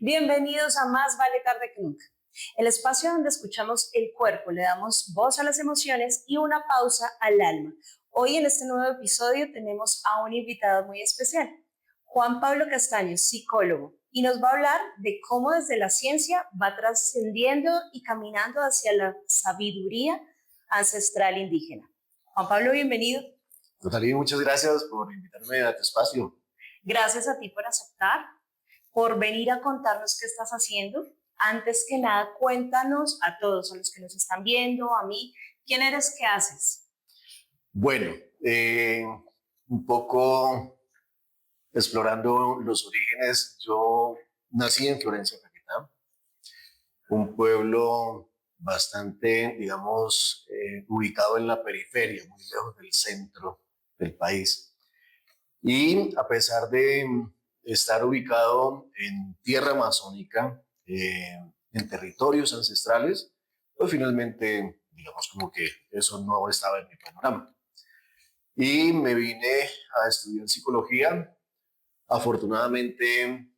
Bienvenidos a Más vale tarde que nunca, el espacio donde escuchamos el cuerpo, le damos voz a las emociones y una pausa al alma. Hoy en este nuevo episodio tenemos a un invitado muy especial, Juan Pablo Castaño, psicólogo, y nos va a hablar de cómo desde la ciencia va trascendiendo y caminando hacia la sabiduría ancestral indígena. Juan Pablo, bienvenido. Natalie, muchas gracias por invitarme a tu espacio. Gracias a ti por aceptar, por venir a contarnos qué estás haciendo. Antes que nada, cuéntanos a todos, a los que nos están viendo, a mí, ¿quién eres? ¿Qué haces? Bueno, un poco explorando los orígenes, yo nací en Florencia, Caquetá, un pueblo bastante, digamos, ubicado en la periferia, muy lejos del centro del país. Y a pesar de estar ubicado en tierra amazónica, en territorios ancestrales, pues finalmente, digamos como que eso no estaba en mi panorama. Y me vine a estudiar psicología. Afortunadamente,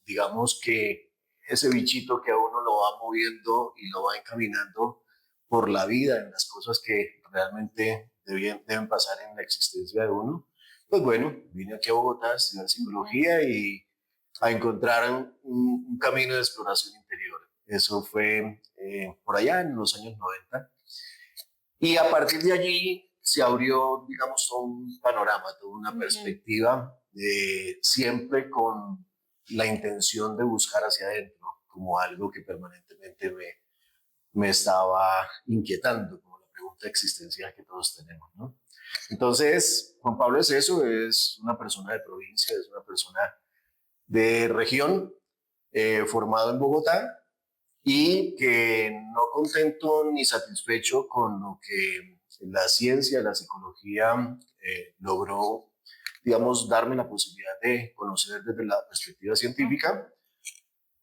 digamos que ese bichito que a uno lo va moviendo y lo va encaminando por la vida en las cosas que realmente deben pasar en la existencia de uno, pues bueno, vine aquí a Bogotá a estudiar psicología y a encontrar un camino de exploración interior. Eso fue por allá en los años 90. Y a partir de allí se abrió, digamos, todo un panorama, toda una perspectiva, siempre con la intención de buscar hacia adentro, como algo que permanentemente me estaba inquietando, como la pregunta existencial que todos tenemos, ¿no? Entonces, Juan Pablo es eso, es una persona de provincia, es una persona de región, formado en Bogotá, y que no contento ni satisfecho con lo que la ciencia, la psicología logró, digamos, darme la posibilidad de conocer desde la perspectiva científica,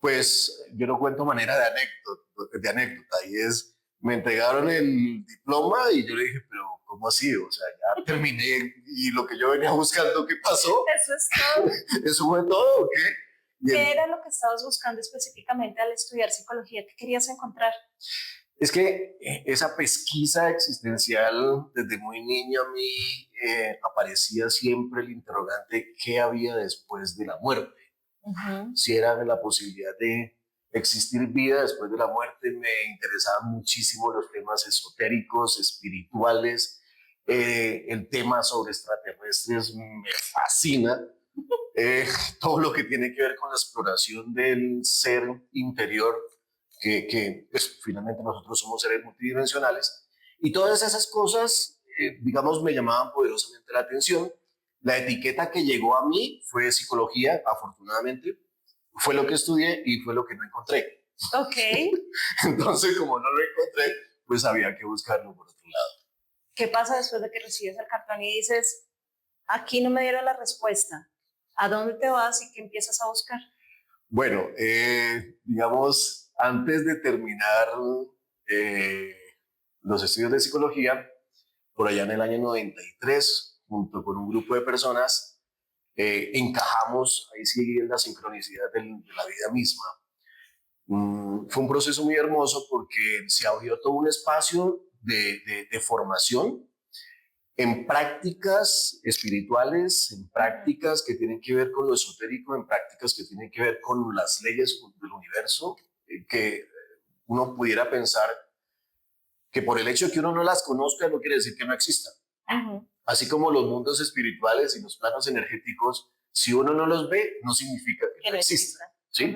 pues yo lo cuento de manera de anécdota, y es, me entregaron el diploma y yo le dije, pero ¿cómo así? O sea, ya terminé y lo que yo venía buscando, ¿qué pasó? Eso es todo. ¿Eso fue todo o qué? ¿Qué era lo que estabas buscando específicamente al estudiar psicología? ¿Qué querías encontrar? Es que esa pesquisa existencial desde muy niño a mí aparecía siempre el interrogante, ¿qué había después de la muerte? Si era la posibilidad de existir vida después de la muerte. Me interesaban muchísimo los temas esotéricos, espirituales, el tema sobre extraterrestres me fascina. Todo lo que tiene que ver con la exploración del ser interior, que pues, finalmente nosotros somos seres multidimensionales, y todas esas cosas, digamos, me llamaban poderosamente la atención. La etiqueta que llegó a mí fue psicología, afortunadamente, fue lo que estudié y fue lo que no encontré. Ok. Entonces, como no lo encontré, pues había que buscarlo por otro lado. ¿Qué pasa después de que recibes el cartón y dices, aquí no me dieron la respuesta? ¿A dónde te vas y qué empiezas a buscar? Bueno, digamos, antes de terminar eh, los estudios de psicología, por allá en el año 93, junto con un grupo de personas, encajamos, ahí sí, en la sincronicidad de la vida misma. Fue un proceso muy hermoso porque se abrió todo un espacio de formación en prácticas espirituales, en prácticas que tienen que ver con lo esotérico, en prácticas que tienen que ver con las leyes del universo, que uno pudiera pensar que por el hecho de que uno no las conozca no quiere decir que no existan. Así como los mundos espirituales y los planos energéticos, si uno no los ve, no significa que no existan. ¿Sí?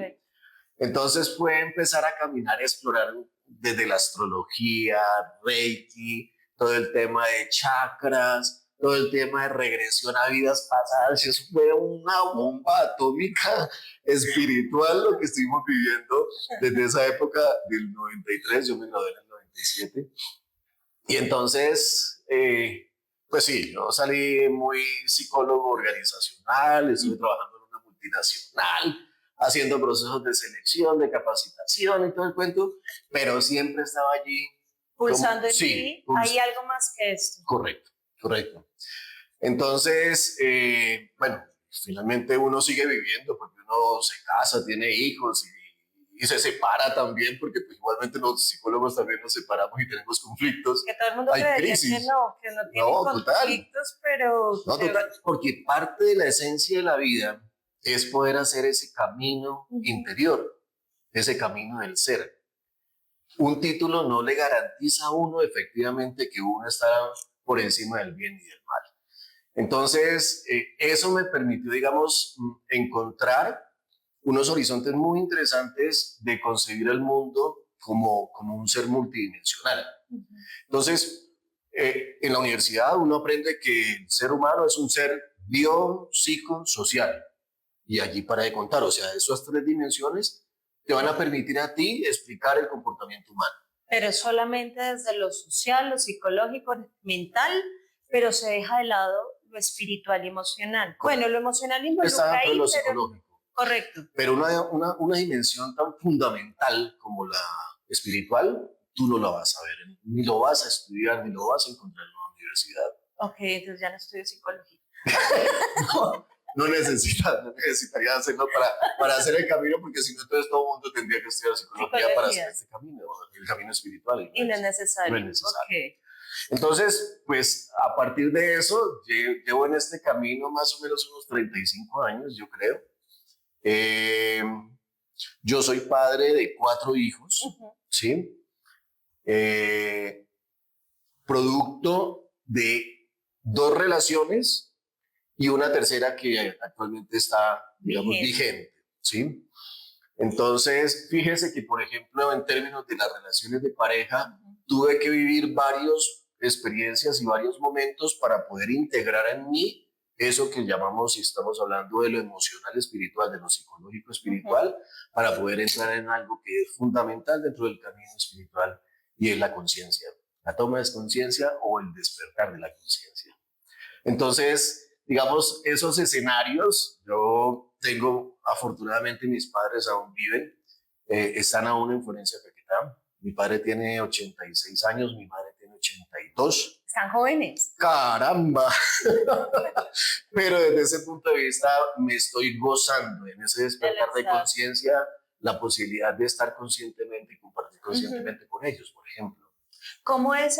Entonces fue empezar a caminar y explorar desde la astrología, Reiki, todo el tema de chakras, todo el tema de regresión a vidas pasadas. Eso fue una bomba atómica espiritual lo que estuvimos viviendo desde esa época del 93. Yo me gradué en el 97. Y entonces, pues sí, yo salí muy psicólogo organizacional, estuve trabajando en una multinacional, haciendo procesos de selección, de capacitación y todo el cuento, pero siempre estaba allí. Pulsando en ti, hay algo más que esto. Correcto, correcto. Entonces, bueno, finalmente uno sigue viviendo porque uno se casa, tiene hijos y se separa también, porque pues, igualmente los psicólogos también nos separamos y tenemos conflictos. Que todo el mundo Hay creería crisis. que no tienen No, total. conflictos, pero... No, total, porque parte de la esencia de la vida es poder hacer ese camino interior, ese camino del ser. Un título no le garantiza a uno efectivamente que uno está por encima del bien y del mal. Entonces, eso me permitió, digamos, encontrar unos horizontes muy interesantes de concebir el mundo como un ser multidimensional. Entonces, en la universidad uno aprende que el ser humano es un ser biopsicosocial. Y allí para de contar, o sea, esas 3 dimensiones te van a permitir a ti explicar el comportamiento humano. Pero solamente desde lo social, lo psicológico, mental, pero se deja de lado lo espiritual y emocional. Correcto. Bueno, lo emocional involucra está dentro ahí, de lo pero... psicológico. Correcto. Pero una dimensión tan fundamental como la espiritual, tú no la vas a ver, ni lo vas a estudiar, ni lo vas a encontrar en la universidad. Ok, entonces ya no estudio psicología. No necesitaría hacerlo para hacer el camino, porque si no, entonces todo el mundo tendría que estudiar psicología para hacer este camino, el camino espiritual. Y no es necesario. No es necesario. Okay. Entonces, pues a partir de eso, llevo en este camino más o menos unos 35 años, yo creo. Yo soy padre de 4 hijos, ¿sí? Producto de 2 relaciones y una tercera que actualmente está, digamos, vigente, ¿sí? Entonces, fíjese que, por ejemplo, en términos de las relaciones de pareja, tuve que vivir varias experiencias y varios momentos para poder integrar en mí eso que llamamos, si estamos hablando de lo emocional espiritual, de lo psicológico espiritual, para poder entrar en algo que es fundamental dentro del camino espiritual, y es la conciencia, la toma de conciencia o el despertar de la conciencia. Entonces, digamos, esos escenarios, yo tengo, afortunadamente mis padres aún viven, están aún en Florencia, Caquetá. Mi padre tiene 86 años, mi madre tiene 82. Están jóvenes. ¡Caramba! Pero desde ese punto de vista me estoy gozando en ese despertar de conciencia, la posibilidad de estar conscientemente y compartir conscientemente con ellos, por ejemplo. ¿Cómo es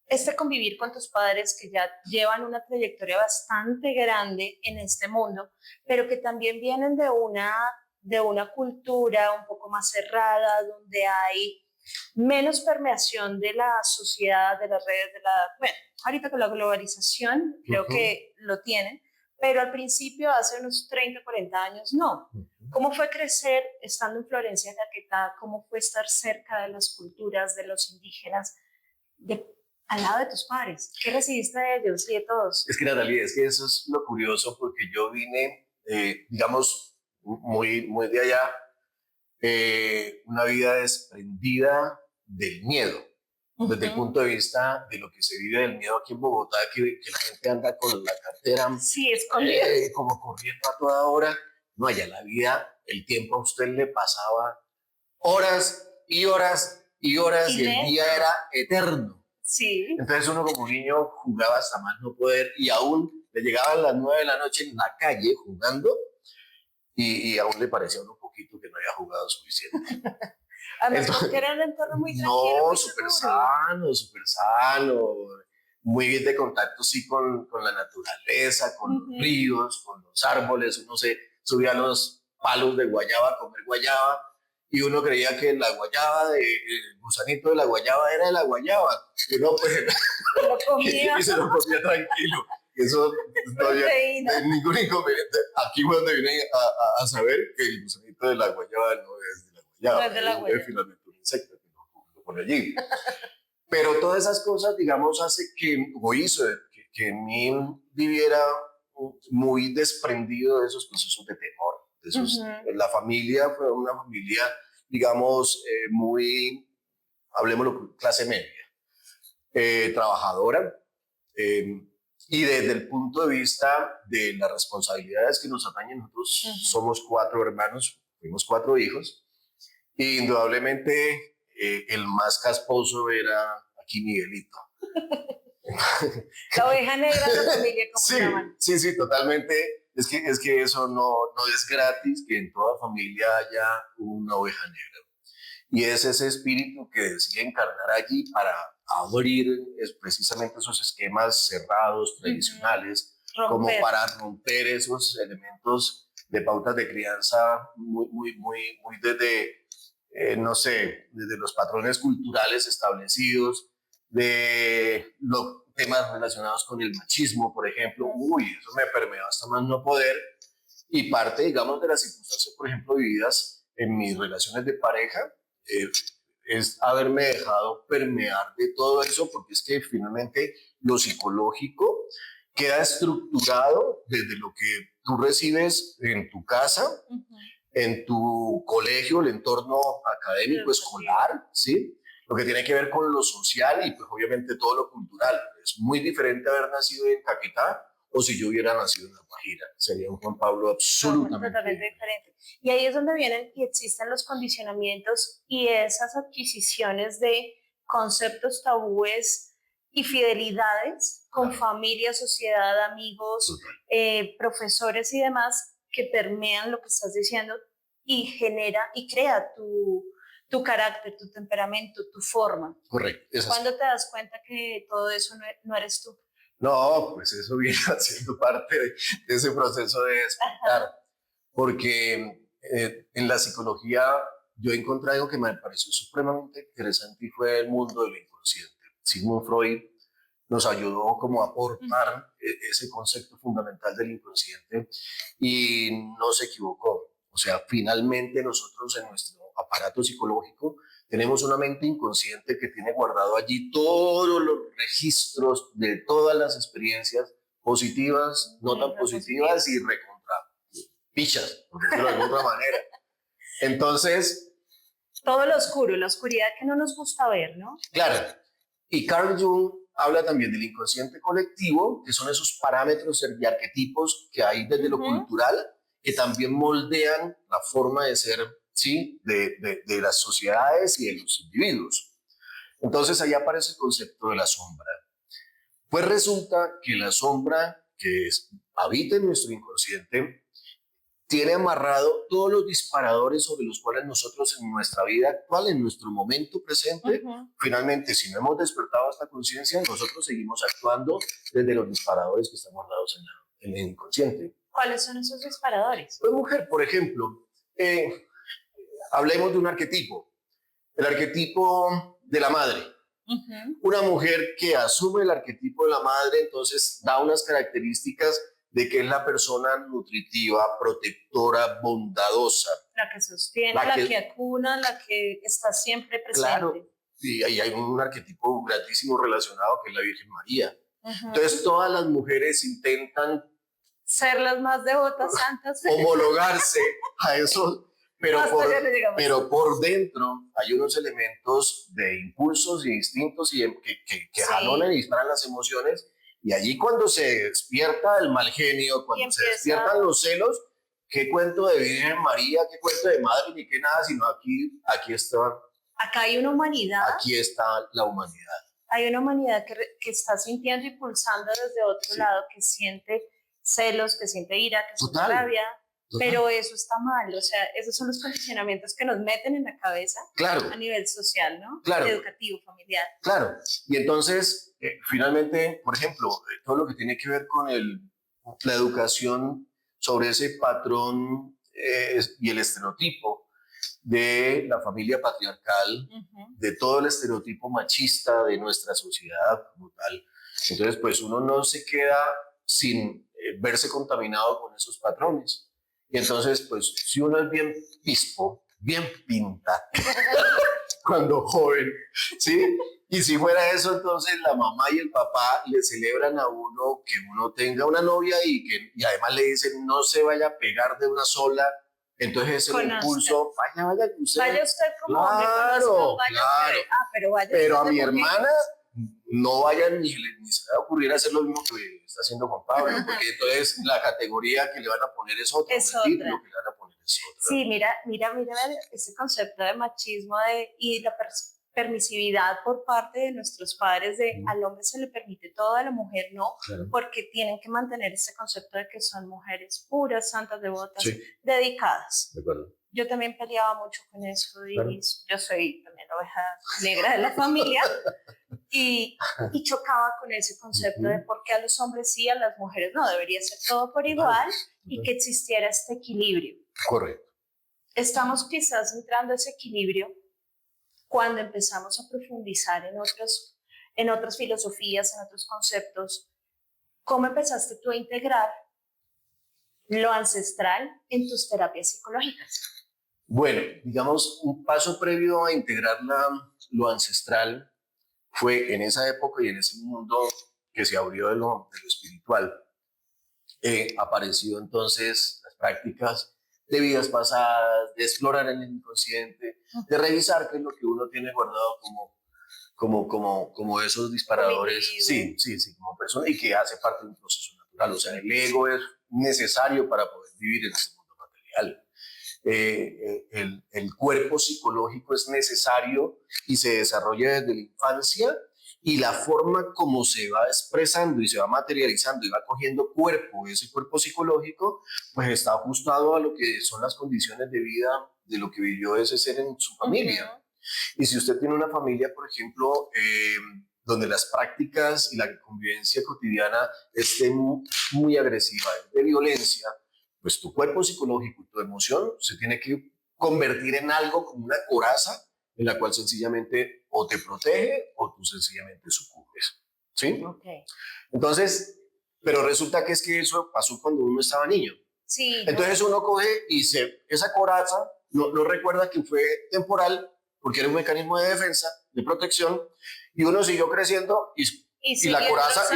este convivir con tus padres que ya llevan una trayectoria bastante grande en este mundo, pero que también vienen de una cultura un poco más cerrada, donde hay menos permeación de la sociedad, de las redes, bueno, ahorita con la globalización creo que lo tienen, pero al principio, hace unos 30, 40 años, no. ¿Cómo fue crecer estando en Florencia, Caquetá? ¿Cómo fue estar cerca de las culturas, de los indígenas, al lado de tus padres? ¿Qué recibiste de ellos y de todos? Es que, Natalia, es que eso es lo curioso, porque yo vine, digamos, muy de allá, una vida desprendida del miedo, desde el punto de vista de lo que se vive del miedo aquí en Bogotá, que la gente anda con la cartera, sí, escondida, como corriendo a toda hora. No, allá la vida, el tiempo a usted le pasaba horas y horas y horas, y el día era eterno. Sí. Entonces uno como niño jugaba hasta más no poder, y aún le llegaban las 9 de la noche en la calle jugando, y aún le parecía a uno poquito que no había jugado suficiente. Además, porque era un entorno muy tranquilo. No, súper sano, muy bien de contacto, sí, con la naturaleza, con los ríos, con los árboles. Uno se subía a los palos de guayaba a comer guayaba, y uno creía que la guayaba, el gusanito de la guayaba era de la guayaba, y uno pues lo comía. y se lo comía tranquilo. Eso no había ningún inconveniente. Aquí fue donde vine a saber que el gusanito de la guayaba no es de la guayaba, no es de la guayaba. Es finalmente un insecto que lo pone allí. Pero todas esas cosas, digamos, hace que, o hizo que en mí viviera muy desprendido de esos procesos de temor. De esos, la familia fue una familia, digamos, muy, hablemoslo, clase media, trabajadora, y desde el punto de vista de las responsabilidades que nos atañen, nosotros somos 4 hermanos, fuimos 4 hijos, y indudablemente el más casposo era aquí Miguelito. La oveja negra de la familia, como sí, llaman. Sí, totalmente. es que eso no es gratis, que en toda familia haya una oveja negra. Y es ese espíritu que decide encarnar allí para abrir precisamente esos esquemas cerrados, tradicionales, como para romper esos elementos de pautas de crianza muy desde, no sé, desde los patrones culturales establecidos, de los temas relacionados con el machismo, por ejemplo. Eso me permeó hasta más no poder, y parte, digamos, de las circunstancias, por ejemplo, vividas en mis relaciones de pareja, es haberme dejado permear de todo eso, porque es que finalmente lo psicológico queda estructurado desde lo que tú recibes en tu casa, en tu colegio, el entorno académico, escolar, ¿sí? Lo que tiene que ver con lo social y pues obviamente todo lo cultural. Es muy diferente haber nacido en Caquetá o si yo hubiera nacido en La Guajira. Sería un Juan Pablo absolutamente diferente. Y ahí es donde vienen y existen los condicionamientos y esas adquisiciones de conceptos tabúes y fidelidades con familia, sociedad, amigos, profesores y demás que permean lo que estás diciendo y genera y crea tu carácter, tu temperamento, tu forma. Correcto. ¿Cuándo te das cuenta que todo eso no eres tú? No, pues eso viene haciendo parte de ese proceso de despertar, porque en la psicología yo encontré algo que me pareció supremamente interesante y fue el mundo de lo inconsciente. Sigmund Freud nos ayudó como a aportar ese concepto fundamental del inconsciente y no se equivocó. O sea, finalmente nosotros en nuestro aparato psicológico tenemos una mente inconsciente que tiene guardado allí todos los registros de todas las experiencias positivas, no tan positivas y recontra pichas, por decirlo de alguna manera. Entonces... todo lo oscuro, la oscuridad que no nos gusta ver, ¿no? Claro. Y Carl Jung habla también del inconsciente colectivo, que son esos parámetros y arquetipos que hay desde lo cultural, que también moldean la forma de ser, ¿sí? de las sociedades y de los individuos. Entonces ahí aparece el concepto de la sombra. Pues resulta que la sombra que habita en nuestro inconsciente tiene amarrado todos los disparadores sobre los cuales nosotros en nuestra vida actual, en nuestro momento presente, finalmente, si no hemos despertado esta conciencia, nosotros seguimos actuando desde los disparadores que están guardados en el inconsciente. ¿Cuáles son esos disparadores? Pues mujer, por ejemplo, hablemos de un arquetipo, el arquetipo de la madre. Una mujer que asume el arquetipo de la madre, entonces da unas características de que es la persona nutritiva, protectora, bondadosa. La que sostiene, la que acuna, la que está siempre presente. Claro, y ahí hay un arquetipo grandísimo relacionado que es la Virgen María. Entonces todas las mujeres intentan ser las más devotas, santas. Homologarse a eso, pero por dentro hay unos elementos de impulsos y instintos que jalonan y disparan las emociones. Y allí cuando se despierta el mal genio, cuando se despiertan los celos, qué cuento de Virgen María, qué cuento de madre, ni qué nada, sino aquí está. Acá hay una humanidad. Aquí está la humanidad. Hay una humanidad que está sintiendo y pulsando desde otro lado, que siente celos, que siente ira, que siente rabia. Pero eso está mal, o sea, esos son los condicionamientos que nos meten en la cabeza a nivel social, ¿no? Educativo, familiar. Claro, y entonces, finalmente, por ejemplo, todo lo que tiene que ver con la educación sobre ese patrón y el estereotipo de la familia patriarcal, de todo el estereotipo machista de nuestra sociedad como tal. Entonces, pues uno no se queda sin verse contaminado con esos patrones. Y entonces, pues, si uno es bien pispo, bien pinta, cuando joven, ¿sí? Y si fuera eso, entonces la mamá y el papá le celebran a uno que uno tenga una novia y además le dicen no se vaya a pegar de una sola. Entonces ese impulso, vaya usted. Vaya usted como claro, pero a mi porque... hermana no vayan ni se le va a ocurrir hacer lo mismo que está haciendo Juan Pablo, porque entonces la categoría que le van a poner es otra. Es otra. El título que le van a poner es otra. Sí, mira ese concepto de machismo y la permisividad por parte de nuestros padres de al hombre se le permite todo, a la mujer no, Claro. porque tienen que mantener ese concepto de que son mujeres puras, santas, devotas, Sí. dedicadas. De acuerdo. Yo también peleaba mucho con eso y Claro. yo soy también la oveja negra de la familia y chocaba con ese concepto de por qué a los hombres sí, a las mujeres no, debería ser todo por igual y que existiera este equilibrio. Correcto. Estamos quizás entrando a ese equilibrio cuando empezamos a profundizar en otras filosofías, en otros conceptos. ¿Cómo empezaste tú a integrar lo ancestral en tus terapias psicológicas? Bueno, digamos, un paso previo a integrar lo ancestral fue en esa época y en ese mundo que se abrió de lo espiritual. Apareció entonces las prácticas de vidas pasadas, de explorar el inconsciente, de revisar qué es lo que uno tiene guardado como esos disparadores, sí, como persona y que hace parte de un proceso natural. O sea, el ego es necesario para poder vivir en este mundo material. El cuerpo psicológico es necesario y se desarrolla desde la infancia y la forma como se va expresando y se va materializando y va cogiendo cuerpo, ese cuerpo psicológico, pues está ajustado a lo que son las condiciones de vida de lo que vivió ese ser en su familia. Y si usted tiene una familia, por ejemplo, donde las prácticas y la convivencia cotidiana esté muy agresiva, de violencia, pues tu cuerpo psicológico y tu emoción se tiene que convertir en algo como una coraza en la cual sencillamente o te protege o tú sencillamente sucumbes, ¿sí? Okay. Entonces, pero resulta que es que eso pasó cuando uno estaba niño. Sí. Entonces uno coge y esa coraza no recuerda que fue temporal porque era un mecanismo de defensa, de protección, y uno siguió creciendo y la coraza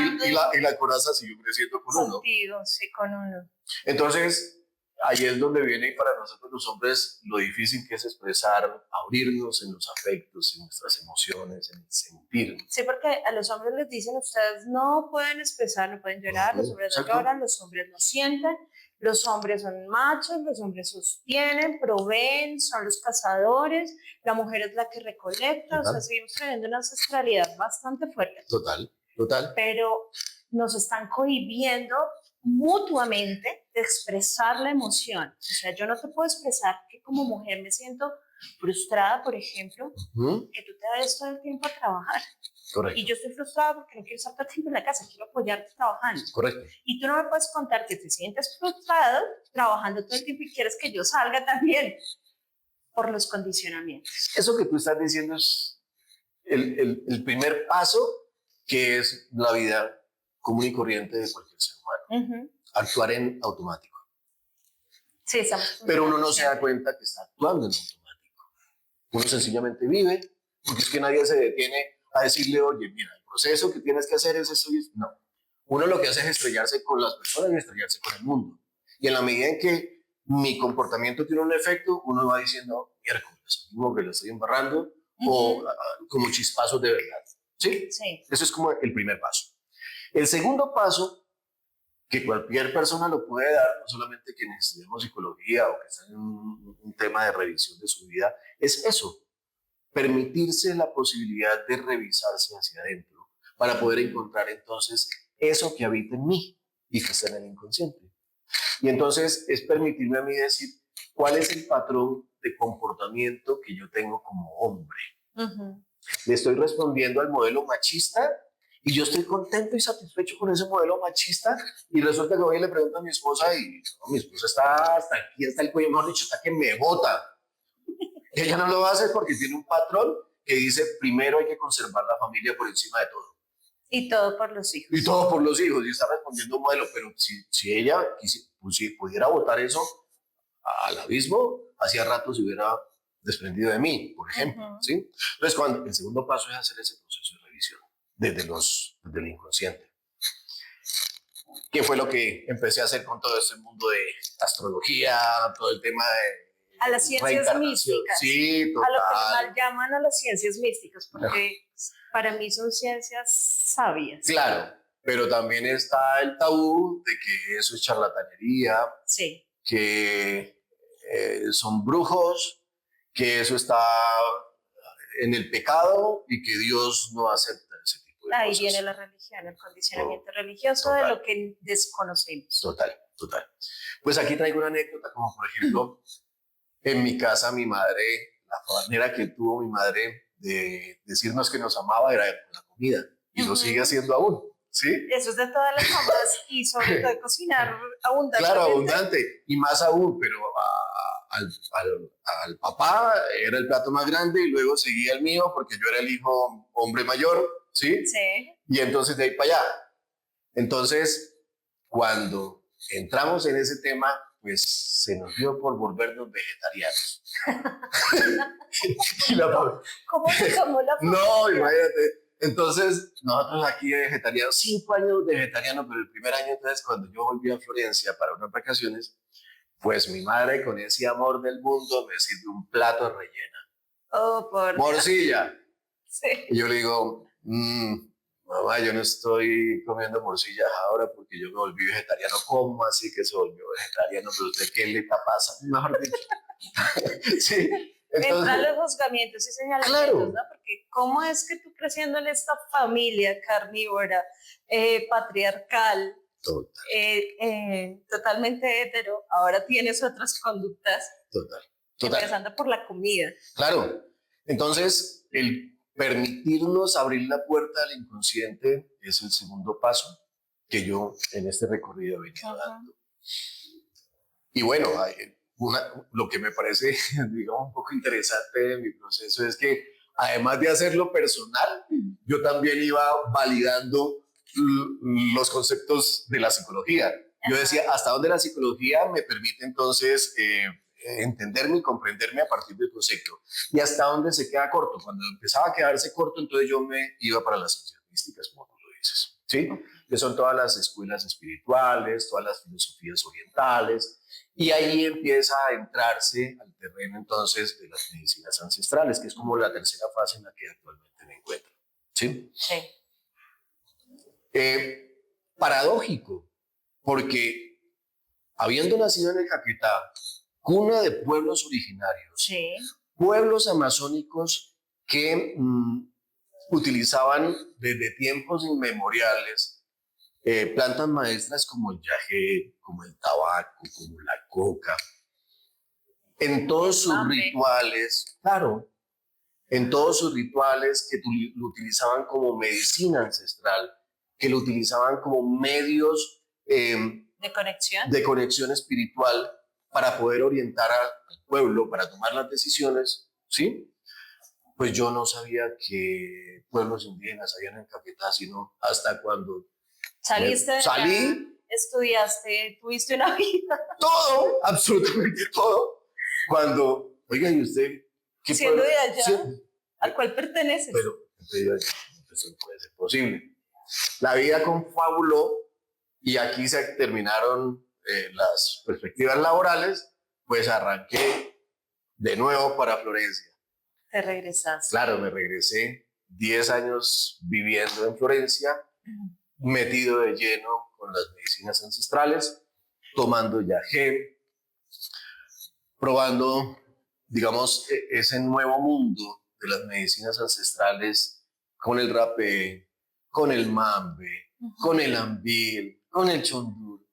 siguió creciendo con uno. Sí, con uno. Entonces, ahí es donde viene para nosotros los hombres lo difícil que es expresar, abrirnos en los afectos, en nuestras emociones, en el sentir. Sí, porque a los hombres les dicen, ustedes no pueden expresar, no pueden llorar, los hombres no lloran, los hombres no sienten, los hombres son machos, los hombres sostienen, proveen, son los cazadores, la mujer es la que recolecta, o sea, seguimos teniendo una ancestralidad bastante fuerte. Total. Pero nos están cohibiendo mutuamente de expresar la emoción. O sea, yo no te puedo expresar que como mujer me siento frustrada, por ejemplo, que tú te vayas todo el tiempo a trabajar. Correcto. Y yo estoy frustrada porque no quiero estar todo el tiempo en la casa, quiero apoyarte trabajando. Correcto. Y tú no me puedes contar que te sientes frustrado trabajando todo el tiempo y quieres que yo salga también por los condicionamientos. Eso que tú estás diciendo es el primer paso, que es la vida común y corriente de cualquier ser humano. Actuar en automático. Sí, estamos. Pero uno no se da cuenta que está actuando en automático. Uno sencillamente vive, porque es que nadie se detiene a decirle, oye, mira, el proceso que tienes que hacer es eso. No. Uno lo que hace es estrellarse con las personas y estrellarse con el mundo. Y en la medida en que mi comportamiento tiene un efecto, uno va diciendo, miércoles, como que lo estoy embarrando, o como chispazos de verdad. ¿Sí? Sí. Eso es como el primer paso. El segundo paso, que cualquier persona lo puede dar, no solamente quienes estudiamos psicología o que están en un tema de revisión de su vida, es eso, permitirse la posibilidad de revisarse hacia adentro para poder encontrar entonces eso que habita en mí y que está en el inconsciente. Y entonces es permitirme a mí decir cuál es el patrón de comportamiento que yo tengo como hombre. Le estoy respondiendo al modelo machista y yo estoy contento y satisfecho con ese modelo machista y resulta que voy y le pregunto a mi esposa y no, mi esposa está hasta aquí, hasta el cuello, mejor dicho, hasta que me bota. Ella no lo hace porque tiene un patrón que dice primero hay que conservar la familia por encima de todo. Y todo por los hijos. Y todo por los hijos, y está respondiendo un modelo, pero si ella si pudiera votar eso al abismo, hacía rato se hubiera desprendido de mí, por ejemplo. ¿Sí? Entonces, el segundo paso es hacer ese proceso de revisión desde el inconsciente. ¿Qué fue lo que empecé a hacer con todo este mundo de astrología, todo el tema de a las ciencias místicas? Sí, total. A lo que mal llaman a las ciencias místicas, porque para mí son ciencias sabias. Claro, pero también está el tabú de que eso es charlatanería, sí. Que son brujos, que eso está en el pecado y que Dios no acepta ese tipo de Ahí cosas. viene la religión, el condicionamiento religioso de lo que desconocemos. Total. Pues aquí traigo una anécdota, como por ejemplo, en mi casa mi madre, la manera que tuvo mi madre de decirnos que nos amaba era con la comida, y lo sigue haciendo aún, ¿sí? Eso es de todas las mamás, y sobre todo de cocinar abundantemente. Claro, abundante, y más aún, pero al papá era el plato más grande y luego seguía el mío porque yo era el hijo hombre mayor, ¿sí? Sí. Y entonces de ahí para allá. Entonces, cuando entramos en ese tema, pues se nos dio por volvernos vegetarianos. ¿Cómo se tomó la familia? No, imagínate. Entonces, nosotros aquí de vegetarianos, 5 años de vegetariano, pero el primer año, entonces, cuando yo volví a Florencia para unas vacaciones, pues mi madre, con ese amor del mundo, me sirve un plato relleno. Oh, por Morcilla. Sí. Y yo le digo, mamá, yo no estoy comiendo morcillas ahora porque yo me volví vegetariano. ¿Cómo así que se volvió vegetariano? ¿Pero usted qué le pasa? Mejor dicho. Sí. Entonces, entran los juzgamientos y señalamientos, claro, ¿no? Porque ¿cómo es que tú creciendo en esta familia carnívora, patriarcal, totalmente hetero, ahora tienes otras conductas? Total. Empezando por la comida. Claro. Entonces, el permitirnos abrir la puerta al inconsciente es el segundo paso que yo en este recorrido he venido dando. Y bueno, lo que me parece, digamos, un poco interesante de mi proceso es que además de hacerlo personal, yo también iba validando los conceptos de la psicología. Yo decía, ¿hasta dónde la psicología me permite entonces entenderme y comprenderme a partir del concepto? Y hasta dónde se queda corto. Cuando empezaba a quedarse corto, entonces yo me iba para las ciencias místicas, como tú lo dices, ¿sí? Que son todas las escuelas espirituales, todas las filosofías orientales, y ahí empieza a entrarse al terreno entonces de las medicinas ancestrales, que es como la tercera fase en la que actualmente me encuentro, ¿sí? Sí. Paradójico, porque habiendo nacido en el Caquetá, cuna de pueblos originarios, Sí. pueblos amazónicos que utilizaban desde tiempos inmemoriales plantas maestras como el yagé, como el tabaco, como la coca, en todos sus rituales, claro, en todos sus rituales que lo utilizaban como medicina ancestral, que lo utilizaban como medios de conexión espiritual para poder orientar al pueblo, para tomar las decisiones, ¿sí? Pues yo no sabía que pueblos indígenas habían en Caquetá, sino hasta cuando salí, estudiaste, tuviste una vida. Todo, absolutamente todo. Cuando, oiga, ¿y usted qué siendo pueblo? de allá, Sí. ¿A cuál perteneces? Pero eso no puede ser posible. La vida confabuló y aquí se terminaron las perspectivas laborales, pues arranqué de nuevo para Florencia. ¿Te regresaste? Claro, me regresé 10 años viviendo en Florencia, metido de lleno con las medicinas ancestrales, tomando yagé, probando, digamos, ese nuevo mundo de las medicinas ancestrales con el rapé, con el mambe, con el ambil, con el chondur,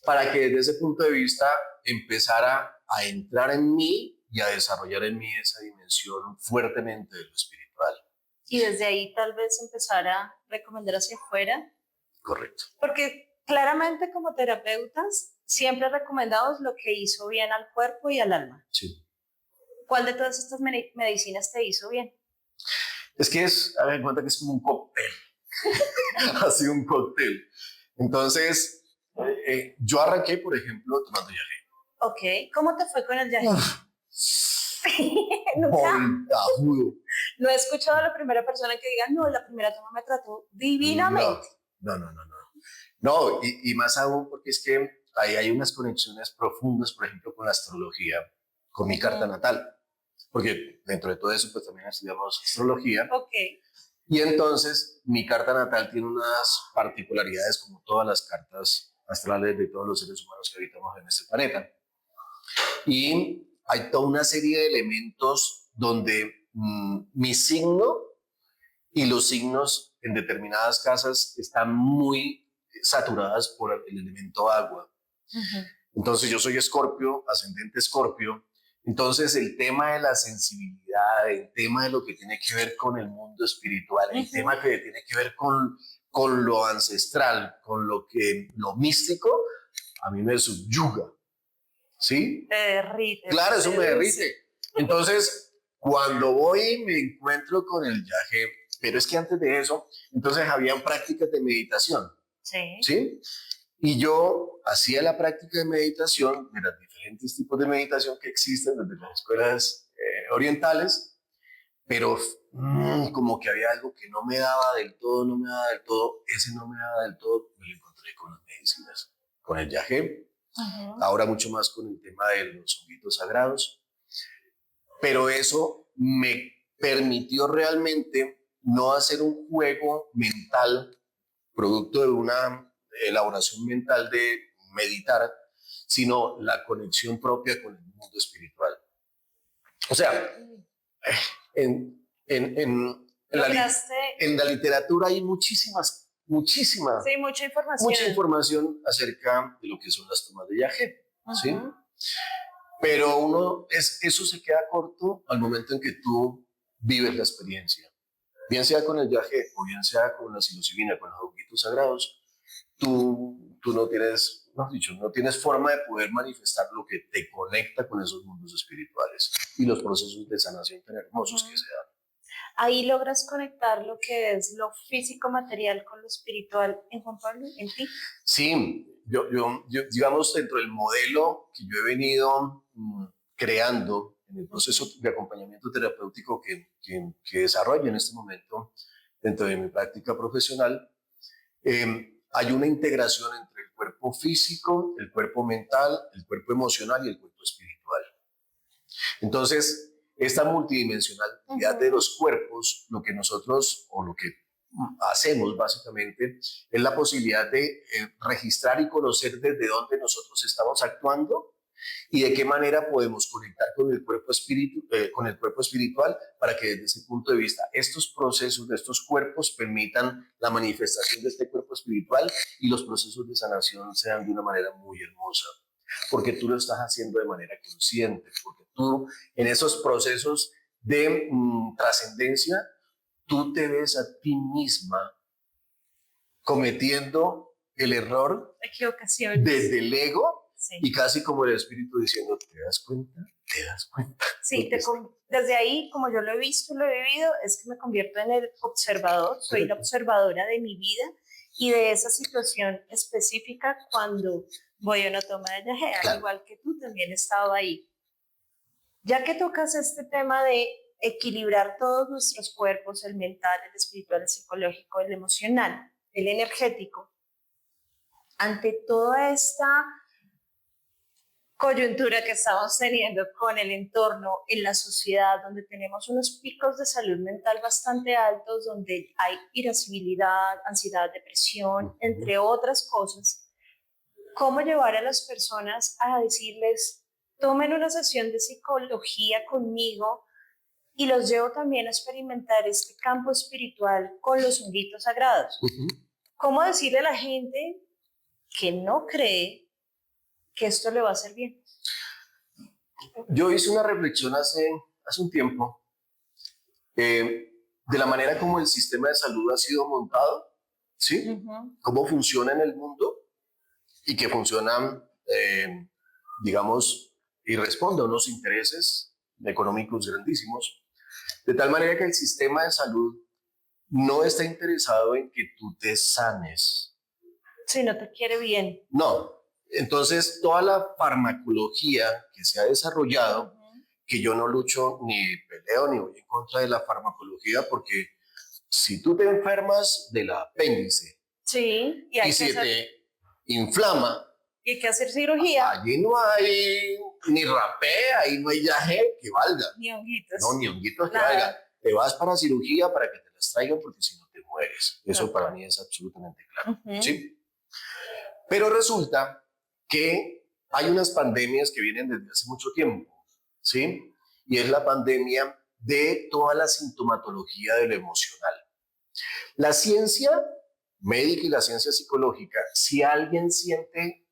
para que desde ese punto de vista empezara a entrar en mí y a desarrollar en mí esa dimensión fuertemente de lo espiritual. Y desde ahí tal vez empezar a recomendar hacia afuera. Correcto. Porque claramente como terapeutas siempre recomendamos lo que hizo bien al cuerpo y al alma. Sí. ¿Cuál de todas estas medicinas te hizo bien? Es que a ver, en cuenta que es como un cóctel. Ha sido un cóctel. Entonces, yo arranqué, por ejemplo, tomando yagé. Ok, ¿cómo te fue con el yagé? Voltajudo. No he escuchado a la primera persona que diga, no, la primera toma me trató divinamente. No, y más aún porque es que ahí hay unas conexiones profundas, por ejemplo, con la astrología, con mi carta natal. Porque dentro de todo eso, pues también estudiamos astrología. Ok. Y entonces, mi carta natal tiene unas particularidades como todas las cartas astrales de todos los seres humanos que habitamos en este planeta. Y hay toda una serie de elementos donde mi signo y los signos en determinadas casas están muy saturadas por el elemento agua. Entonces yo soy Escorpio, ascendente Escorpio. Entonces el tema de la sensibilidad, el tema de lo que tiene que ver con el mundo espiritual, el tema que tiene que ver con lo ancestral, con lo místico, a mí me subyuga. ¿Sí? Te derrite. Claro, eso me derrite. Entonces, cuando voy me encuentro con el yagé, pero es que antes de eso, entonces habían prácticas de meditación. Sí. ¿Sí? Y yo hacía la práctica de meditación, de los diferentes tipos de meditación que existen desde las escuelas orientales, pero como que había algo que no me daba del todo, ese no me daba del todo, me lo encontré con las medicinas, con el yagé, ahora mucho más con el tema de los honguitos sagrados, pero eso me permitió realmente no hacer un juego mental, producto de una elaboración mental de meditar, sino la conexión propia con el mundo espiritual. O sea, en la literatura hay muchísima, sí, mucha información acerca de lo que son las tomas de yagé, ¿sí? Pero eso se queda corto al momento en que tú vives la experiencia. Bien sea con el yagé o bien sea con la psilocibina, con los honguitos sagrados, tú no tienes forma de poder manifestar lo que te conecta con esos mundos espirituales y los procesos de sanación tan hermosos que se dan. Ahí logras conectar lo que es lo físico material con lo espiritual en Juan Pablo, en ti. Sí, yo digamos, dentro del modelo que yo he venido creando en el proceso de acompañamiento terapéutico que desarrollo en este momento dentro de mi práctica profesional, hay una integración entre el cuerpo físico, el cuerpo mental, el cuerpo emocional y el cuerpo espiritual. Entonces, esta multidimensionalidad de los cuerpos, lo que nosotros, o lo que hacemos básicamente, es la posibilidad de registrar y conocer desde dónde nosotros estamos actuando y de qué manera podemos conectar con el cuerpo espiritual para que desde ese punto de vista estos procesos de estos cuerpos permitan la manifestación de este cuerpo espiritual y los procesos de sanación sean de una manera muy hermosa, porque tú lo estás haciendo de manera consciente, porque tú en esos procesos de trascendencia, tú te ves a ti misma cometiendo el error desde el ego. Sí. Y casi como el espíritu diciendo, ¿te das cuenta? ¿Te das cuenta? Sí, desde ahí, como yo lo he visto, lo he vivido, es que me convierto en el observador, soy la observadora de mi vida y de esa situación específica cuando voy a una toma de yagé, claro. Al igual que tú también he estado ahí. Ya que tocas este tema de equilibrar todos nuestros cuerpos, el mental, el espiritual, el psicológico, el emocional, el energético, ante toda esta coyuntura que estamos teniendo con el entorno en la sociedad, donde tenemos unos picos de salud mental bastante altos, donde hay irascibilidad, ansiedad, depresión, entre otras cosas, ¿cómo llevar a las personas a decirles, tomen una sesión de psicología conmigo y los llevo también a experimentar este campo espiritual con los honguitos sagrados? ¿Cómo decirle a la gente que no cree que esto le va a hacer bien? Yo hice una reflexión hace un tiempo de la manera como el sistema de salud ha sido montado, ¿sí? Cómo funciona en el mundo y que funciona, digamos, y responde a unos intereses económicos grandísimos, de tal manera que el sistema de salud no está interesado en que tú te sanes. Si no te quiere bien. No. Entonces, toda la farmacología que se ha desarrollado, que yo no lucho ni peleo ni voy en contra de la farmacología, porque si tú te enfermas del apéndice sí, y se te inflama, y hay que hacer cirugía, allí no hay ni rapé, ahí no hay yagé que valga. Ni honguitos. No, ni honguitos que valga. Te vas para cirugía para que te las traigan porque si no te mueres. Eso para mí es absolutamente claro. ¿Sí? Pero resulta que hay unas pandemias que vienen desde hace mucho tiempo, ¿sí? Y es la pandemia de toda la sintomatología de lo emocional. La ciencia médica y la ciencia psicológica, si alguien siente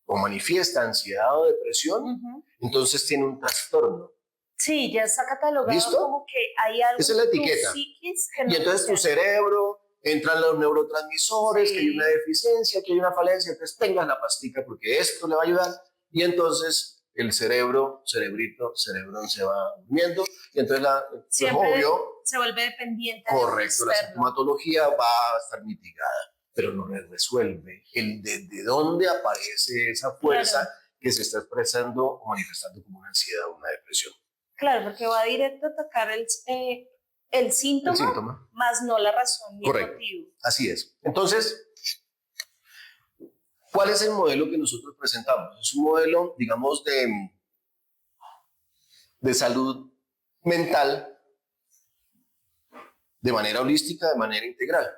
o manifiesta ansiedad o depresión, entonces tiene un trastorno. Sí, ya está catalogado. ¿Listo? Como que hay algo Esa es la etiqueta. psiquis que Y entonces tu cerebro, entran los neurotransmisores, Sí. que hay una deficiencia, que hay una falencia, entonces tengas la pastica porque esto le va a ayudar. Y entonces el cerebrón se va durmiendo y entonces siempre obvio, se vuelve dependiente. correcto, la sintomatología va a estar mitigada, pero no le resuelve el de dónde aparece esa fuerza, claro, que se está expresando o manifestando como una ansiedad o una depresión. Claro, porque va directo a atacar el síntoma, más no la razón ni el motivo. Así es. Entonces, ¿cuál es el modelo que nosotros presentamos? Es un modelo, digamos, de salud mental de manera holística, de manera integral.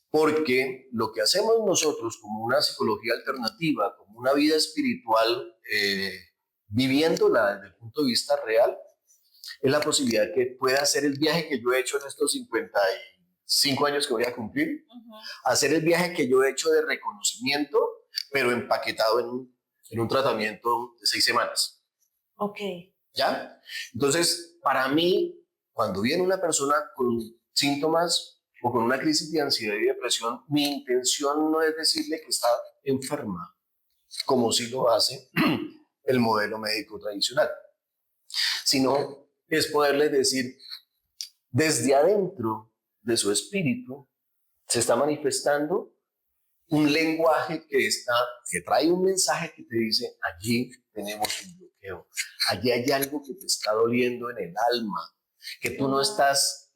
Porque lo que hacemos nosotros como una psicología alternativa, como una vida espiritual, viviéndola desde el punto de vista real, es la posibilidad que pueda hacer el viaje que yo he hecho en estos 55 años que voy a cumplir, hacer el viaje que yo he hecho de reconocimiento, pero empaquetado en un tratamiento de 6 semanas. Ok. ¿Ya? Entonces, para mí, cuando viene una persona con síntomas o con una crisis de ansiedad y depresión, mi intención no es decirle que está enferma, como si lo hace el modelo médico tradicional, sino es poderle decir, desde adentro de su espíritu se está manifestando un lenguaje que trae un mensaje que te dice, allí tenemos un bloqueo, allí hay algo que te está doliendo en el alma, que tú estás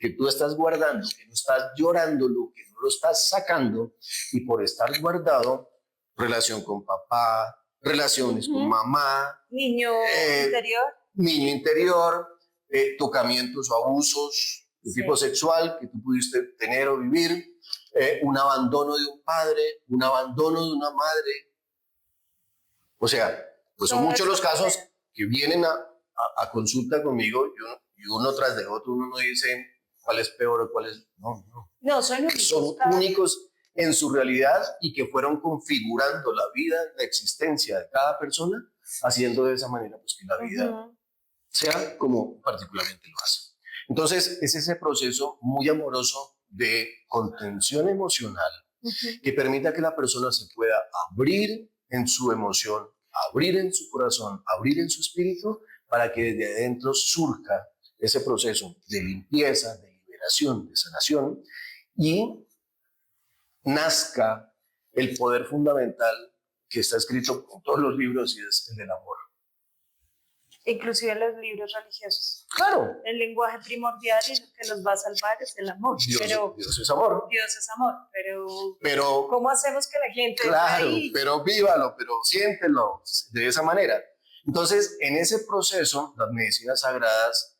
guardando, que no estás llorándolo, que no lo estás sacando, y por estar guardado, relación con papá, relaciones con mamá, niño interior, tocamientos o abusos de tipo sexual que tú pudiste tener o vivir, un abandono de un padre, un abandono de una madre. O sea, pues son muchos los casos que vienen a consulta conmigo y uno tras de otro uno no dice cuál es peor o cuál es... No, son únicos en su realidad y que fueron configurando la vida, la existencia de cada persona, haciendo de esa manera pues que la vida sea como particularmente lo hace. Entonces, es ese proceso muy amoroso de contención emocional que permita que la persona se pueda abrir en su emoción, abrir en su corazón, abrir en su espíritu, para que desde adentro surja ese proceso de limpieza, de liberación, de sanación, y nazca el poder fundamental que está escrito en todos los libros, y es el del amor. Inclusive en los libros religiosos. Claro. El lenguaje primordial y lo que nos va a salvar es el amor. Dios es amor. Dios es amor, pero ¿cómo hacemos que la gente... Claro, pero vívalo, pero siéntelo de esa manera. Entonces, en ese proceso, las medicinas sagradas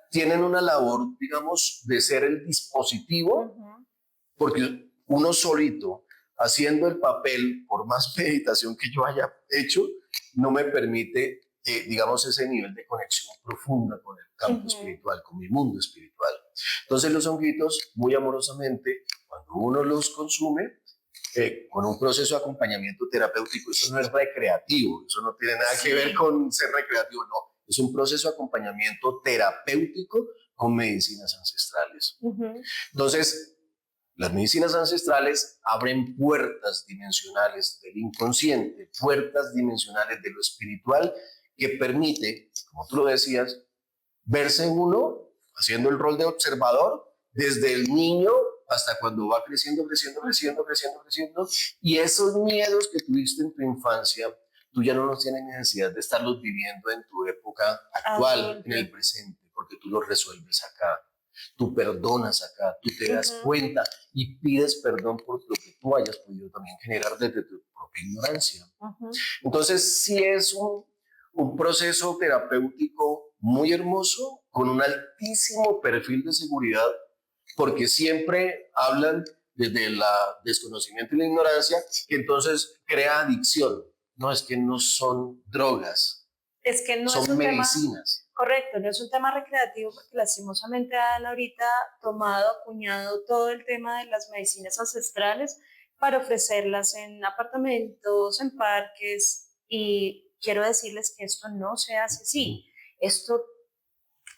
tienen una labor, digamos, de ser el dispositivo, porque uno solito, haciendo el papel, por más meditación que yo haya hecho, no me permite, digamos, ese nivel de conexión profunda con el campo espiritual, con mi mundo espiritual. Entonces los honguitos, muy amorosamente, cuando uno los consume, con un proceso de acompañamiento terapéutico, eso no es recreativo, eso no tiene nada que ver con ser recreativo, no, es un proceso de acompañamiento terapéutico con medicinas ancestrales. Entonces, las medicinas ancestrales abren puertas dimensionales del inconsciente, puertas dimensionales de lo espiritual, que permite, como tú lo decías, verse uno haciendo el rol de observador desde el niño hasta cuando va creciendo, y esos miedos que tuviste en tu infancia, tú ya no los tienes necesidad de estarlos viviendo en tu época actual, en el presente, porque tú los resuelves acá. Tú perdonas acá, tú te das cuenta y pides perdón por lo que tú hayas podido también generar desde tu propia ignorancia. Entonces, sí es un proceso terapéutico muy hermoso, con un altísimo perfil de seguridad, porque siempre hablan desde el desconocimiento y la ignorancia, que entonces crea adicción. No, es que no son drogas. Es que no es son un medicinas. tema correcto, no es un tema recreativo porque lastimosamente han ahorita tomado, acuñado todo el tema de las medicinas ancestrales para ofrecerlas en apartamentos, en parques, y quiero decirles que esto no se hace así. Esto,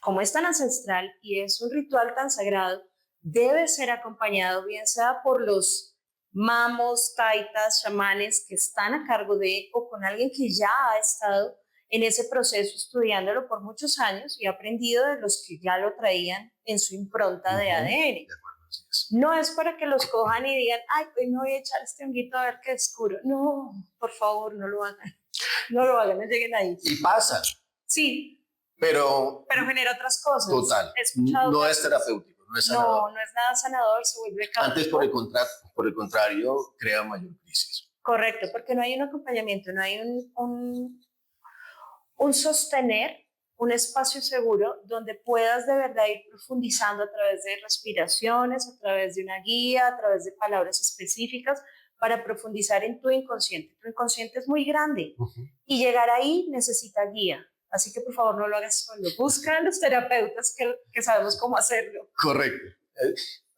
como es tan ancestral y es un ritual tan sagrado, debe ser acompañado bien sea por los mamos, taitas, chamanes que están a cargo de, o con alguien que ya ha estado en ese proceso estudiándolo por muchos años y ha aprendido de los que ya lo traían en su impronta de ADN. De acuerdo, así es. No es para que los cojan y digan, ay, hoy me voy a echar este honguito a ver qué descubro. No, por favor, no lo hagan. No lo hagan, no lleguen ahí. Y pasa. Sí, pero genera otras cosas. Total, no es terapéutico, no es sanador. No es nada sanador, se vuelve caótico. Antes, por el contrario, crea mayor crisis. Correcto, porque no hay un acompañamiento, no hay un sostener, un espacio seguro donde puedas de verdad ir profundizando a través de respiraciones, a través de una guía, a través de palabras específicas para profundizar en tu inconsciente. Tu inconsciente es muy grande y llegar ahí necesita guía. Así que por favor no lo hagas solo. Busca a los terapeutas que sabemos cómo hacerlo. Correcto.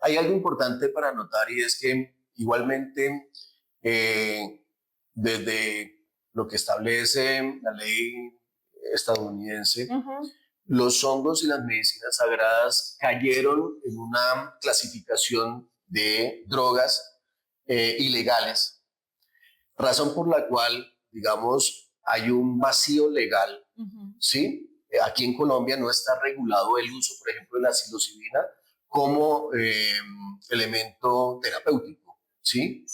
Hay algo importante para notar y es que igualmente desde lo que establece la ley estadounidense, los hongos y las medicinas sagradas cayeron en una clasificación de drogas ilegales, razón por la cual, digamos, hay un vacío legal, ¿sí? Aquí en Colombia no está regulado el uso, por ejemplo, de la psilocibina como elemento terapéutico, ¿sí?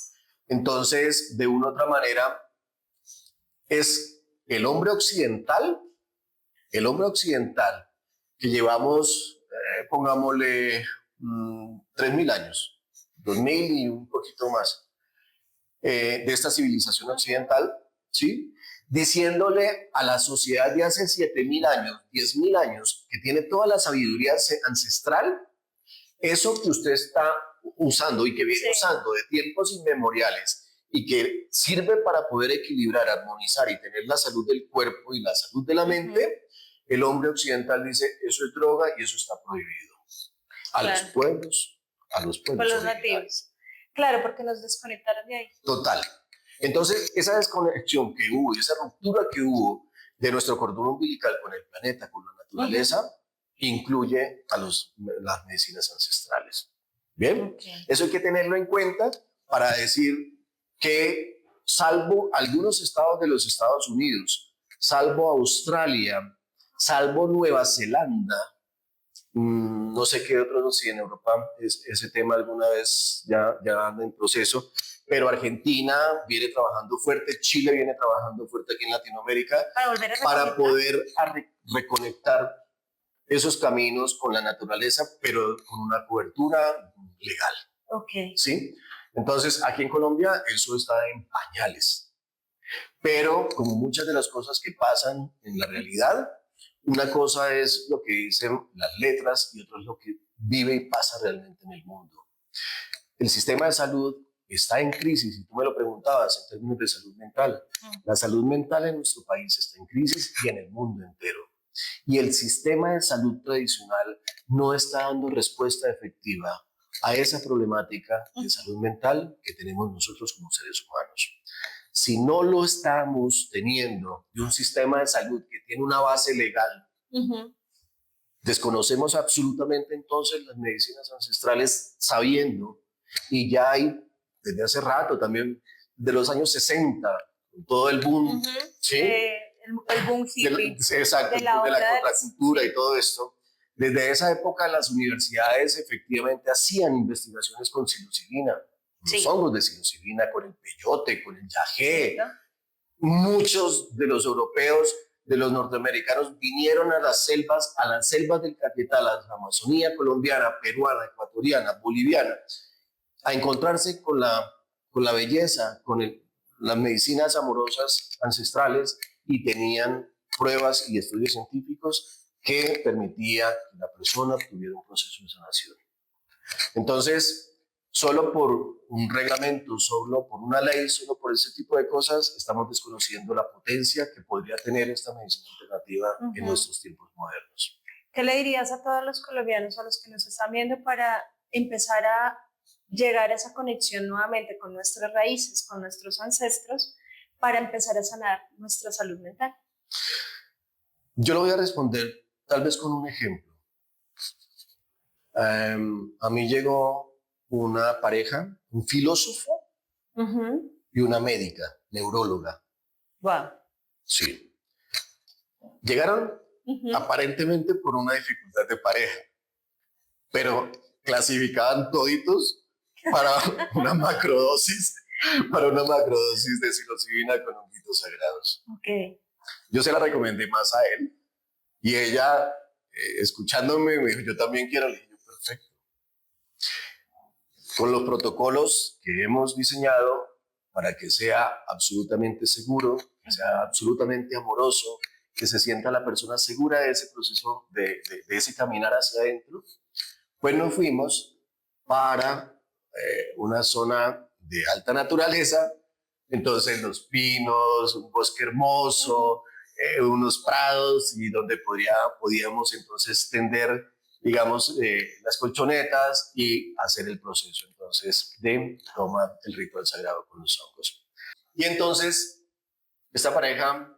Entonces, de una u otra manera, es el hombre occidental que llevamos, pongámosle, 3.000 años, 2.000 y un poquito más, de esta civilización occidental, ¿sí? Diciéndole a la sociedad de hace 7.000 años, 10.000 años, que tiene toda la sabiduría ancestral, eso que usted está usando y que viene usando de tiempos inmemoriales y que sirve para poder equilibrar, armonizar y tener la salud del cuerpo y la salud de la mente, el hombre occidental dice, eso es droga y eso está prohibido. A los pueblos nativos. Claro, porque nos desconectaron de ahí. Total. Entonces, esa desconexión que hubo y esa ruptura que hubo de nuestro cordón umbilical con el planeta, con la naturaleza, incluye a las medicinas ancestrales. ¿Bien? Eso hay que tenerlo en cuenta para decir que, salvo algunos estados de los Estados Unidos, salvo Australia, salvo Nueva Zelanda, no sé qué otros, si en Europa ese tema alguna vez ya anda en proceso, pero Argentina viene trabajando fuerte, Chile viene trabajando fuerte aquí en Latinoamérica para poder reconectar esos caminos con la naturaleza, pero con una cobertura legal. ¿Sí? Entonces, aquí en Colombia eso está en pañales. Pero como muchas de las cosas que pasan en la realidad, una cosa es lo que dicen las letras y otra es lo que vive y pasa realmente en el mundo. El sistema de salud está en crisis, y tú me lo preguntabas en términos de salud mental. La salud mental en nuestro país está en crisis y en el mundo entero. Y el sistema de salud tradicional no está dando respuesta efectiva a esa problemática de salud mental que tenemos nosotros como seres humanos. Si no lo estamos teniendo de un sistema de salud que tiene una base legal, desconocemos absolutamente entonces las medicinas ancestrales, sabiendo, y ya hay desde hace rato también, de los años 60, todo el boom, ¿sí? El boom hippie. Exacto, de la contracultura y todo esto. Desde esa época las universidades efectivamente hacían investigaciones con psilocibina, los hongos de psilocibina, con el peyote, con el yagé. Muchos de los europeos, de los norteamericanos, vinieron a las selvas del Caquetá, a la Amazonía colombiana, peruana, ecuatoriana, boliviana, a encontrarse con la belleza, con las medicinas amorosas ancestrales, y tenían pruebas y estudios científicos que permitía que la persona tuviera un proceso de sanación. Entonces, Solo por un reglamento, solo por una ley, solo por ese tipo de cosas, estamos desconociendo la potencia que podría tener esta medicina alternativa en nuestros tiempos modernos. ¿Qué le dirías a todos los colombianos, a los que nos están viendo, para empezar a llegar a esa conexión nuevamente con nuestras raíces, con nuestros ancestros, para empezar a sanar nuestra salud mental? Yo lo voy a responder tal vez con un ejemplo. A mí llegó una pareja, un filósofo y una médica, neuróloga. Wow. Sí. Llegaron aparentemente por una dificultad de pareja, pero clasificaban toditos para una macrodosis, de psilocibina con honguitos sagrados. Okay. Yo se la recomendé más a él y ella, escuchándome, me dijo, yo también quiero. Le dije, perfecto. Con los protocolos que hemos diseñado para que sea absolutamente seguro, que sea absolutamente amoroso, que se sienta la persona segura de ese proceso, de ese caminar hacia adentro, pues nos fuimos para una zona de alta naturaleza, entonces los pinos, un bosque hermoso, unos prados, y donde podíamos entonces tender, digamos, las colchonetas y hacer el proceso entonces de toma el ritual sagrado con los hongos. Y entonces esta pareja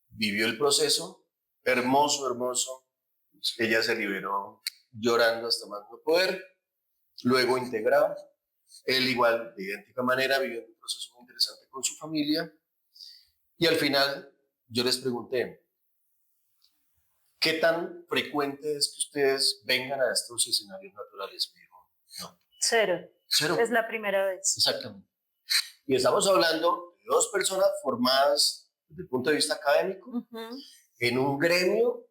vivió el proceso, hermoso, hermoso. Ella se liberó llorando hasta más no poder, luego integrado. Él igual, de idéntica manera, vivió un proceso muy interesante con su familia. Y al final yo les pregunté, ¿qué tan frecuente es que ustedes vengan a estos escenarios naturales? Me dijo, no. Cero. Cero. Es la primera vez. Exactamente. Y estamos hablando de dos personas formadas desde el punto de vista académico, en un gremio,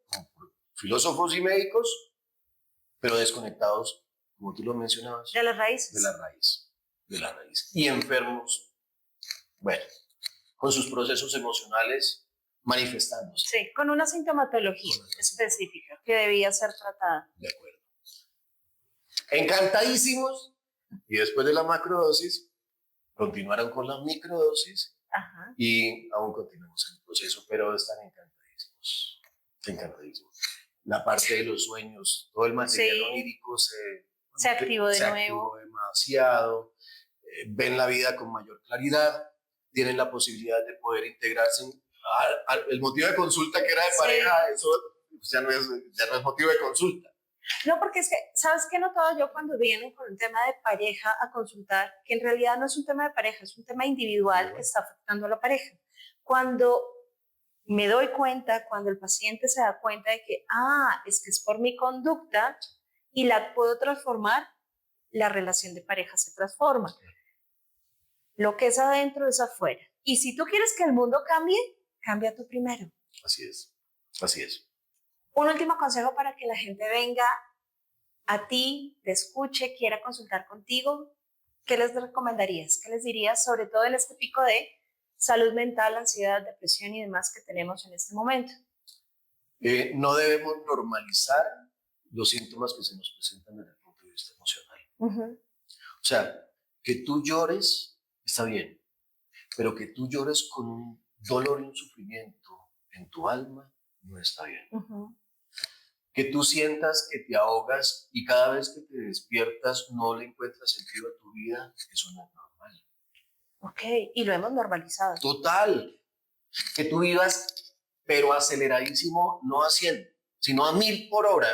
filósofos y médicos, pero desconectados, como tú lo mencionabas, de las raíces. De la raíz. Y enfermos, bueno, con sus procesos emocionales manifestándose. Sí, con una sintomatología específica que debía ser tratada. De acuerdo. Encantadísimos. Y después de la macrodosis, continuaron con la microdosis. Ajá. Y aún continuamos en el proceso, pero están encantadísimos. Encantadísimos. La parte de los sueños, todo el material onírico se activó de nuevo. Demasiado. Ven la vida con mayor claridad. Tienen la posibilidad de poder integrarse. El motivo de consulta que era de pareja, eso ya no es motivo de consulta. No, porque es que, ¿sabes qué he notado yo cuando vienen con un tema de pareja a consultar? Que en realidad no es un tema de pareja, es un tema individual que está afectando a la pareja. Cuando me doy cuenta, cuando el paciente se da cuenta de que, es que es por mi conducta y la puedo transformar, la relación de pareja se transforma. Lo que es adentro es afuera. Y si tú quieres que el mundo cambie, cambia tú primero. Así es, así es. Un último consejo para que la gente venga a ti, te escuche, quiera consultar contigo. ¿Qué les recomendarías? ¿Qué les dirías, sobre todo en este pico de salud mental, ansiedad, depresión y demás que tenemos en este momento? No debemos normalizar los síntomas que se nos presentan desde el punto de vista emocional. O sea, que tú llores está bien, pero que tú llores con un dolor y un sufrimiento en tu alma no está bien. Que tú sientas que te ahogas y cada vez que te despiertas no le encuentras sentido a tu vida, eso no es normal. Ok, y lo hemos normalizado. Total. Que tú vivas, pero aceleradísimo, no a 100, sino a 1000 por hora,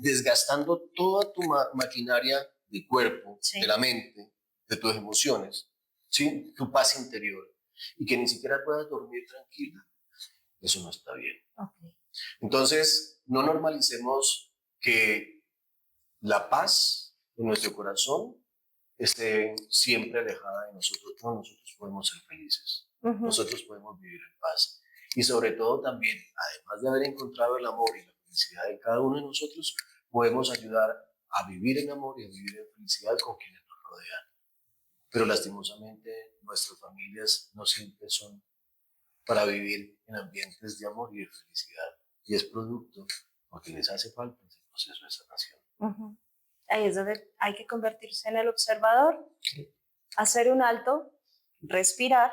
desgastando toda tu maquinaria del cuerpo, de la mente, de tus emociones, ¿sí? Tu paz interior, y que ni siquiera puedas dormir tranquila, eso no está bien. Okay. Entonces, no normalicemos que la paz en nuestro corazón esté siempre alejada de nosotros. No, nosotros podemos ser felices, nosotros podemos vivir en paz. Y sobre todo también, además de haber encontrado el amor y la felicidad de cada uno de nosotros, podemos ayudar a vivir en amor y a vivir en felicidad con quienes nos rodean. Pero lastimosamente nuestras familias no siempre son para vivir en ambientes de amor y de felicidad. Y es producto porque les hace falta ese proceso de sanación. Ahí es donde hay que convertirse en el observador, hacer un alto, respirar.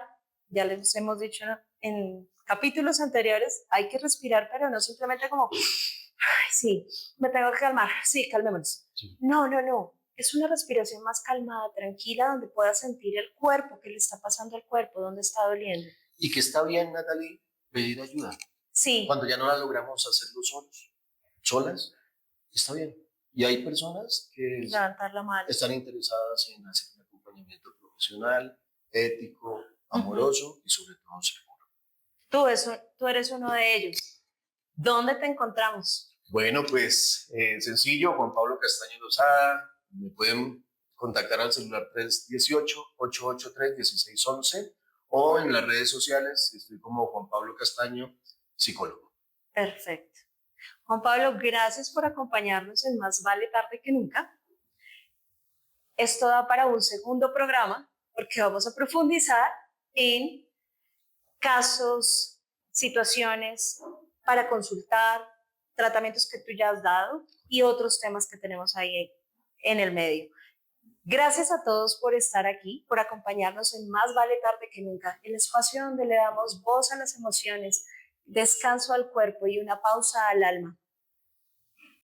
Ya les hemos dicho en capítulos anteriores, hay que respirar, pero no simplemente como, ay, sí, me tengo que calmar, sí, calmémonos. Sí. No, no, no. Es una respiración más calmada, tranquila, donde puedas sentir el cuerpo, qué le está pasando al cuerpo, dónde está doliendo. Y que está bien, Natalie, pedir ayuda. Sí. Cuando ya no la logramos hacerlo solos, solas, está bien. Y hay personas que levantar la mano. Están interesadas en hacer un acompañamiento profesional, ético, amoroso y sobre todo seguro. Tú eres uno de ellos. ¿Dónde te encontramos? Bueno, pues sencillo, Juan Pablo Castaño Lozada. Me pueden contactar al celular 318-883-1611 o en las redes sociales. Estoy como Juan Pablo Castaño, psicólogo. Perfecto. Juan Pablo, gracias por acompañarnos en Más Vale Tarde que Nunca. Esto da para un segundo programa porque vamos a profundizar en casos, situaciones para consultar, tratamientos que tú ya has dado y otros temas que tenemos ahí en el medio. Gracias a todos por estar aquí, por acompañarnos en Más Vale Tarde que Nunca, el espacio donde le damos voz a las emociones, descanso al cuerpo y una pausa al alma.